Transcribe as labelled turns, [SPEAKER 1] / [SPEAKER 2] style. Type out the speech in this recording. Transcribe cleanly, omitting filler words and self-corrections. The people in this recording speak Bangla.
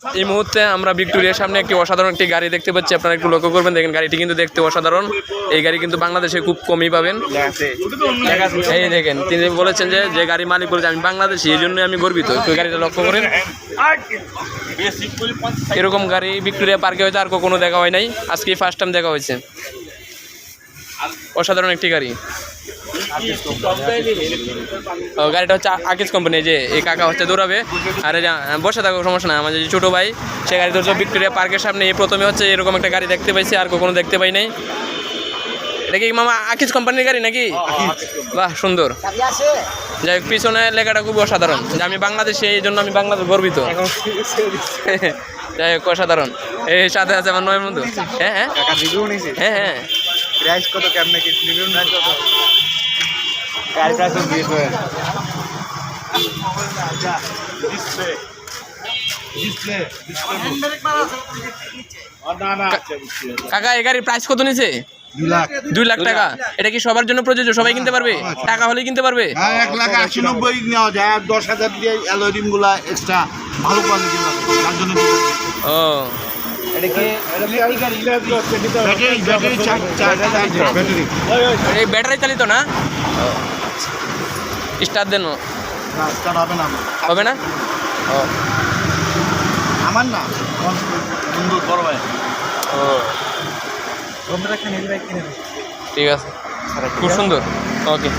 [SPEAKER 1] এই মুহূর্তে আমরা ভিক্টোরিয়ার সামনে একটি অসাধারণ একটি গাড়ি দেখতে পাচ্ছি। আপনারা একটু লক্ষ্য করবেন, দেখেন গাড়িটি কিন্তু দেখতে অসাধারণ। এই গাড়ি কিন্তু বাংলাদেশে খুব কমই পাবেন। এই দেখেন, তিনি বলেছেন যে গাড়ি মালিক বলেছে আমি বাংলাদেশি, এই জন্যই আমি গর্বিত। একটু গাড়িটা লক্ষ্য করেন, এরকম গাড়ি ভিক্টোরিয়া পার্কে হয়তো আর কখনো দেখা হয় নাই, আজকে ফার্স্ট টাইম দেখা হয়েছে। অসাধারণ একটি গাড়ি। গাড়িটা হচ্ছে আকিজ কোম্পানি। যে এই কাকা হচ্ছে দৌড়াবে, আর বসে থাকো সমস্যা না। আমাদের যে ছোটো ভাই, সে গাড়ি ধরছে ভিক্টোরিয়া পার্কের সামনে। এই প্রথমে হচ্ছে এরকম একটা গাড়ি দেখতে পাইছি, আর কখনো দেখতে পাই নাই। এটা কি মামা আকিজ কোম্পানির গাড়ি নাকি? বাহ, সুন্দর। যাই হোক, পিছনে লেখাটা খুব অসাধারণ, যে আমি বাংলাদেশে, এই জন্য আমি বাংলাদেশ গর্বিত। যাই হোক, অসাধারণ। এই সাথে আছে আমার নয় বন্ধু। হ্যাঁ হ্যাঁ হ্যাঁ হ্যাঁ।
[SPEAKER 2] প্রাইস কত কেমনে কি রিভিউ না কত? গাড়ি প্রাইস 20 ডিসপ্লে
[SPEAKER 1] কাকা, এই গাড়ির প্রাইস কত নিছে?
[SPEAKER 2] 2
[SPEAKER 1] লাখ টাকা। এটা কি সবার জন্য প্রযোজ্য? সবাই কিনতে পারবে? টাকা হলেই কিনতে পারবে?
[SPEAKER 2] হ্যাঁ, 1,80,90 নেওয়া যায়। আর 10,000 দিয়ে অ্যালয় রিম গুলা এক্সট্রা ভালো কোয়ালিটি লাগে, তার জন্য।
[SPEAKER 1] ও,
[SPEAKER 2] এটা কি ব্যাটারি
[SPEAKER 1] এই ব্যাটারি চালিত না? স্টার্ট দেন?
[SPEAKER 2] স্টার্ট হবে না।
[SPEAKER 1] হবে না? ও,
[SPEAKER 2] আমার না, বন্ধু বড় ভাই।
[SPEAKER 1] ও, ঠিক আছে, খুব সুন্দর। ওকে।